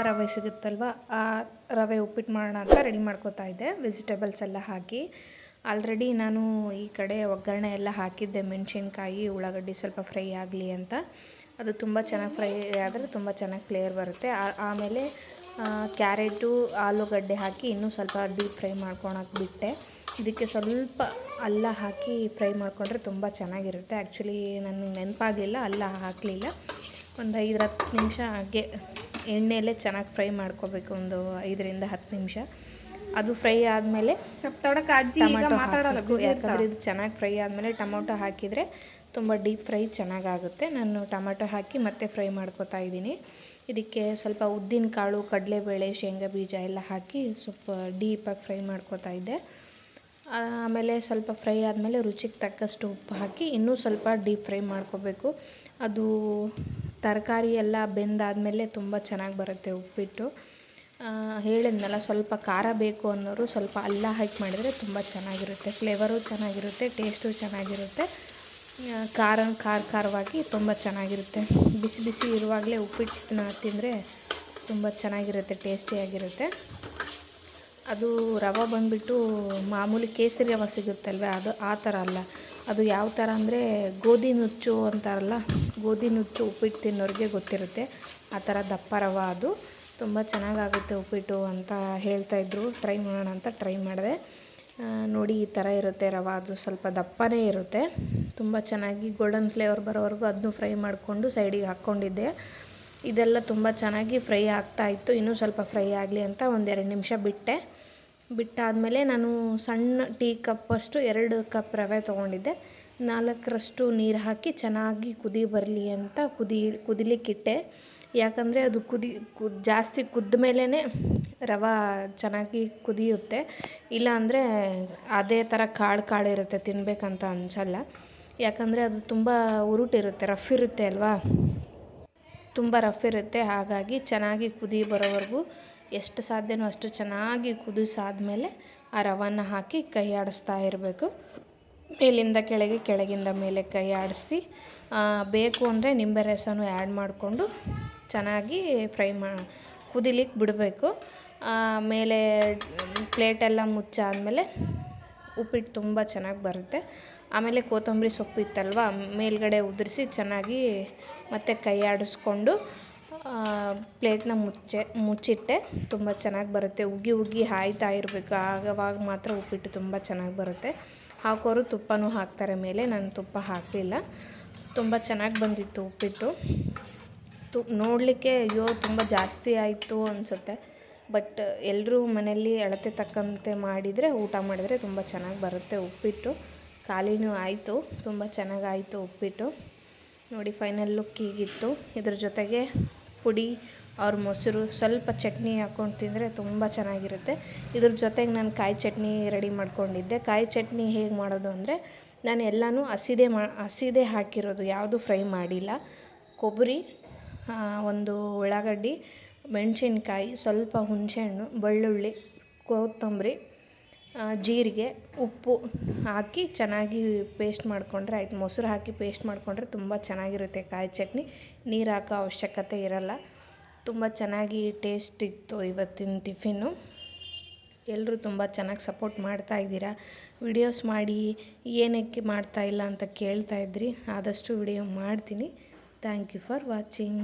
ರವೆ ಸಿಗುತ್ತಲ್ವ, ಆ ರವೆ ಉಪ್ಪಿಟ್ಟು ಮಾಡೋಣ ಅಂತ ರೆಡಿ ಮಾಡ್ಕೋತಾ ಇದ್ದೆ. ವೆಜಿಟೇಬಲ್ಸ್ ಎಲ್ಲ ಹಾಕಿ ಆಲ್ರೆಡಿ ನಾನು ಈ ಕಡೆ ಒಗ್ಗರಣೆ ಎಲ್ಲ ಹಾಕಿದ್ದೆ. ಮೆಣಸಿನ್ಕಾಯಿ, ಉಳ್ಳಾಗಡ್ಡಿ ಸ್ವಲ್ಪ ಫ್ರೈ ಆಗಲಿ ಅಂತ. ಅದು ತುಂಬ ಚೆನ್ನಾಗಿ ಫ್ರೈ ಆದರೆ ತುಂಬ ಚೆನ್ನಾಗಿ ಫ್ಲೇವರ್ ಬರುತ್ತೆ. ಆಮೇಲೆ ಕ್ಯಾರೆಟು, ಆಲೂಗಡ್ಡೆ ಹಾಕಿ ಇನ್ನೂ ಸ್ವಲ್ಪ ಡೀಪ್ ಫ್ರೈ ಮಾಡ್ಕೊಳಕ್ಕೆ ಬಿಟ್ಟೆ. ಇದಕ್ಕೆ ಸ್ವಲ್ಪ ಅಲ್ಲ ಹಾಕಿ ಫ್ರೈ ಮಾಡಿಕೊಂಡ್ರೆ ತುಂಬ ಚೆನ್ನಾಗಿರುತ್ತೆ. ಆ್ಯಕ್ಚುಲಿ ನನಗೆ ನೆನಪಾಗಲಿಲ್ಲ, ಅಲ್ಲ ಹಾಕಲಿಲ್ಲ. ಒಂದು 5-10 ನಿಮಿಷ ಹಾಗೆ ಎಣ್ಣೆಯಲ್ಲೇ ಚೆನ್ನಾಗಿ ಫ್ರೈ ಮಾಡ್ಕೋಬೇಕು, ಒಂದು 5-10 ನಿಮಿಷ. ಅದು ಫ್ರೈ ಆದಮೇಲೆ ಟೊಮೆಟೊ ಹಾಕಬೇಕು. ಯಾಕಂದರೆ ಇದು ಚೆನ್ನಾಗಿ ಫ್ರೈ ಆದಮೇಲೆ ಟೊಮೊಟೊ ಹಾಕಿದರೆ ತುಂಬ ಡೀಪ್ ಫ್ರೈ ಚೆನ್ನಾಗಾಗುತ್ತೆ. ನಾನು ಟೊಮೆಟೊ ಹಾಕಿ ಮತ್ತೆ ಫ್ರೈ ಮಾಡ್ಕೋತಾ ಇದ್ದೀನಿ. ಇದಕ್ಕೆ ಸ್ವಲ್ಪ ಉದ್ದಿನ ಕಾಳು, ಕಡಲೆಬೇಳೆ, ಶೇಂಗಾ ಬೀಜ ಎಲ್ಲ ಹಾಕಿ ಸ್ವಲ್ಪ ಡೀಪಾಗಿ ಫ್ರೈ ಮಾಡ್ಕೋತಾ ಇದ್ದೆ. ಆಮೇಲೆ ಸ್ವಲ್ಪ ಫ್ರೈ ಆದಮೇಲೆ ರುಚಿಗೆ ತಕ್ಕಷ್ಟು ಉಪ್ಪು ಹಾಕಿ ಇನ್ನೂ ಸ್ವಲ್ಪ ಡೀಪ್ ಫ್ರೈ ಮಾಡ್ಕೋಬೇಕು. ಅದು ತರಕಾರಿ ಎಲ್ಲ ಬೆಂದಾದಮೇಲೆ ತುಂಬ ಚೆನ್ನಾಗಿ ಬರುತ್ತೆ ಉಪ್ಪಿಟ್ಟು. ಹೇಳಿದ್ನಲ್ಲ, ಸ್ವಲ್ಪ ಖಾರ ಬೇಕು ಅನ್ನೋರು ಸ್ವಲ್ಪ ಅಲ್ಲ ಹಾಕಿ ಮಾಡಿದರೆ ತುಂಬ ಚೆನ್ನಾಗಿರುತ್ತೆ. ಫ್ಲೇವರು ಚೆನ್ನಾಗಿರುತ್ತೆ, ಟೇಸ್ಟು ಚೆನ್ನಾಗಿರುತ್ತೆ. ಖಾರವಾಗಿ ತುಂಬ ಚೆನ್ನಾಗಿರುತ್ತೆ. ಬಿಸಿ ಬಿಸಿ ಇರುವಾಗಲೇ ಉಪ್ಪಿಟ್ಟನ್ನ ತಿಂದರೆ ತುಂಬ ಚೆನ್ನಾಗಿರುತ್ತೆ, ಟೇಸ್ಟಿಯಾಗಿರುತ್ತೆ. ಅದು ರವೆ ಬಂದುಬಿಟ್ಟು ಮಾಮೂಲಿ ಕೇಸರಿ ರವೆ ಸಿಗುತ್ತಲ್ವ, ಅದು ಆ ಥರ ಅಲ್ಲ. ಅದು ಯಾವ ಥರ ಅಂದರೆ ಗೋಧಿ ನುಚ್ಚು ಅಂತಾರಲ್ಲ, ಗೋಧಿ ನುಚ್ಚು ಉಪ್ಪಿಟ್ಟು ತಿನ್ನೋರಿಗೆ ಗೊತ್ತಿರುತ್ತೆ. ಆ ಥರ ದಪ್ಪ ರವೆ. ಅದು ತುಂಬ ಚೆನ್ನಾಗಾಗುತ್ತೆ ಉಪ್ಪಿಟ್ಟು ಅಂತ ಹೇಳ್ತಾಯಿದ್ರು. ಟ್ರೈ ಮಾಡೋಣ ಅಂತ ಟ್ರೈ ಮಾಡಿದೆ. ನೋಡಿ, ಈ ಥರ ಇರುತ್ತೆ ರವೆ. ಅದು ಸ್ವಲ್ಪ ದಪ್ಪನೇ ಇರುತ್ತೆ. ತುಂಬ ಚೆನ್ನಾಗಿ ಗೋಲ್ಡನ್ ಫ್ಲೇವರ್ ಬರೋವರೆಗೂ ಅದನ್ನು ಫ್ರೈ ಮಾಡಿಕೊಂಡು ಸೈಡಿಗೆ ಹಾಕ್ಕೊಂಡಿದ್ದೆ. ಇದೆಲ್ಲ ತುಂಬ ಚೆನ್ನಾಗಿ ಫ್ರೈ ಆಗ್ತಾಯಿತ್ತು. ಇನ್ನೂ ಸ್ವಲ್ಪ ಫ್ರೈ ಆಗಲಿ ಅಂತ 1-2 ನಿಮಿಷ ಬಿಟ್ಟಾದಮೇಲೆ ನಾನು ಸಣ್ಣ ಟೀ ಕಪ್ಪಷ್ಟು 2 ಕಪ್ ರವೆ ತೊಗೊಂಡಿದ್ದೆ. 4ರಷ್ಟು ನೀರು ಹಾಕಿ ಚೆನ್ನಾಗಿ ಕುದಿ ಬರಲಿ ಅಂತ ಕುದಿಲಿಕ್ಕಿಟ್ಟೆ. ಯಾಕಂದರೆ ಅದು ಜಾಸ್ತಿ ಕುದ್ದ ಮೇಲೇ ರವೆ ಚೆನ್ನಾಗಿ ಕುದಿಯುತ್ತೆ. ಇಲ್ಲ ಅಂದರೆ ಅದೇ ಥರ ಕಾಳಿರುತ್ತೆ, ತಿನ್ನಬೇಕಂತ ಅನಿಸಲ್ಲ. ಯಾಕಂದರೆ ಅದು ತುಂಬ ಉರುಟಿರುತ್ತೆ, ರಫ್ ಇರುತ್ತೆ ಅಲ್ವಾ, ತುಂಬ ರಫ್ ಇರುತ್ತೆ. ಹಾಗಾಗಿ ಚೆನ್ನಾಗಿ ಕುದಿ ಬರೋವರೆಗೂ ಎಷ್ಟು ಸಾಧ್ಯನೋ ಅಷ್ಟು ಚೆನ್ನಾಗಿ ಕುದಿಸಾದ್ಮೇಲೆ ಆ ರವೆನ ಹಾಕಿ ಕೈ ಆಡಿಸ್ತಾ ಇರಬೇಕು. ಮೇಲಿಂದ ಕೆಳಗೆ, ಕೆಳಗಿಂದ ಮೇಲೆ ಕೈ ಆಡಿಸಿ, ಬೇಕು ಅಂದರೆ ನಿಂಬೆ ರಸನೂ ಆ್ಯಡ್ ಮಾಡಿಕೊಂಡು ಚೆನ್ನಾಗಿ ಕುದಿಲಿಕ್ಕೆ ಬಿಡಬೇಕು. ಮೇಲೆ ಪ್ಲೇಟೆಲ್ಲ ಮುಚ್ಚಾದಮೇಲೆ ಉಪ್ಪಿಟ್ಟು ತುಂಬ ಚೆನ್ನಾಗಿ ಬರುತ್ತೆ. ಆಮೇಲೆ ಕೊತ್ತಂಬರಿ ಸೊಪ್ಪು ಇತ್ತಲ್ವ, ಮೇಲ್ಗಡೆ ಉದುರಿಸಿ ಚೆನ್ನಾಗಿ ಮತ್ತೆ ಕೈ ಆಡಿಸ್ಕೊಂಡು ಪ್ಲೇಟ್ನ ಮುಚ್ಚಿಟ್ಟೆ. ತುಂಬ ಚೆನ್ನಾಗಿ ಬರುತ್ತೆ. ಉಗ್ಗಿ ಹಾಯ್ತಾ ಇರಬೇಕು, ಆವಾಗ ಮಾತ್ರ ಉಪ್ಪಿಟ್ಟು ತುಂಬ ಚೆನ್ನಾಗಿ ಬರುತ್ತೆ. ಹಾಕೋರು ತುಪ್ಪನೂ ಹಾಕ್ತಾರೆ ಮೇಲೆ. ನಾನು ತುಪ್ಪ ಹಾಕಲಿಲ್ಲ. ತುಂಬ ಚೆನ್ನಾಗಿ ಬಂದಿತ್ತು ಉಪ್ಪಿಟ್ಟು. ನೋಡಲಿಕ್ಕೆ ತುಂಬ ಜಾಸ್ತಿ ಆಯಿತು ಅನಿಸುತ್ತೆ. ಬಟ್ ಎಲ್ಲರೂ ಮನೆಯಲ್ಲಿ ಅಳತೆ ತಕ್ಕಂತೆ ಊಟ ಮಾಡಿದರೆ ತುಂಬ ಚೆನ್ನಾಗಿ ಬರುತ್ತೆ ಉಪ್ಪಿಟ್ಟು. ಖಾಲಿನೂ ಆಯಿತು, ತುಂಬ ಚೆನ್ನಾಗಾಯಿತು ಉಪ್ಪಿಟ್ಟು. ನೋಡಿ, ಫೈನಲ್ ಲುಕ್ ಹೀಗಿತ್ತು. ಇದ್ರ ಜೊತೆಗೆ ಪುಡಿ ಅವ್ರ ಮೊಸರು, ಸ್ವಲ್ಪ ಚಟ್ನಿ ಹಾಕ್ಕೊಂಡು ತಿಂದರೆ ತುಂಬ ಚೆನ್ನಾಗಿರುತ್ತೆ. ಇದ್ರ ಜೊತೆಗೆ ನಾನು ಕಾಯಿ ಚಟ್ನಿ ರೆಡಿ ಮಾಡ್ಕೊಂಡಿದ್ದೆ. ಕಾಯಿ ಚಟ್ನಿ ಹೇಗೆ ಮಾಡೋದು ಅಂದರೆ, ನಾನು ಎಲ್ಲನೂ ಹಸಿದೇ ಹಾಕಿರೋದು, ಯಾವುದು ಫ್ರೈ ಮಾಡಿಲ್ಲ. ಕೊಬ್ಬರಿ, ಒಂದು ಉಳ್ಳಾಗಡ್ಡಿ, ಮೆಣಸಿನ್ಕಾಯಿ, ಸ್ವಲ್ಪ ಹುಣಸೆಹಣ್ಣು, ಬೆಳ್ಳುಳ್ಳಿ, ಕೊತ್ತಂಬರಿ, ಜೀರಿಗೆ, ಉಪ್ಪು ಹಾಕಿ ಚೆನ್ನಾಗಿ ಪೇಸ್ಟ್ ಮಾಡಿಕೊಂಡ್ರೆ ಆಯಿತು. ಮೊಸರು ಹಾಕಿ ಪೇಸ್ಟ್ ಮಾಡಿಕೊಂಡ್ರೆ ತುಂಬ ಚೆನ್ನಾಗಿರುತ್ತೆ ಕಾಯಿ ಚಟ್ನಿ. ನೀರು ಹಾಕೋ ಅವಶ್ಯಕತೆ ಇರಲ್ಲ. ತುಂಬ ಚೆನ್ನಾಗಿ ಟೇಸ್ಟ್ ಇತ್ತು ಇವತ್ತಿನ ಟಿಫಿನ್ನು. ಎಲ್ಲರೂ ತುಂಬ ಚೆನ್ನಾಗಿ ಸಪೋರ್ಟ್ ಮಾಡ್ತಾಯಿದ್ದೀರಾ. ವಿಡಿಯೋಸ್ ಮಾಡಿ ಏನಕ್ಕೆ ಮಾಡ್ತಾಯಿಲ್ಲ ಅಂತ ಕೇಳ್ತಾಯಿದ್ರಿ. ಆದಷ್ಟು ವಿಡಿಯೋ ಮಾಡ್ತೀನಿ. Thank you for watching.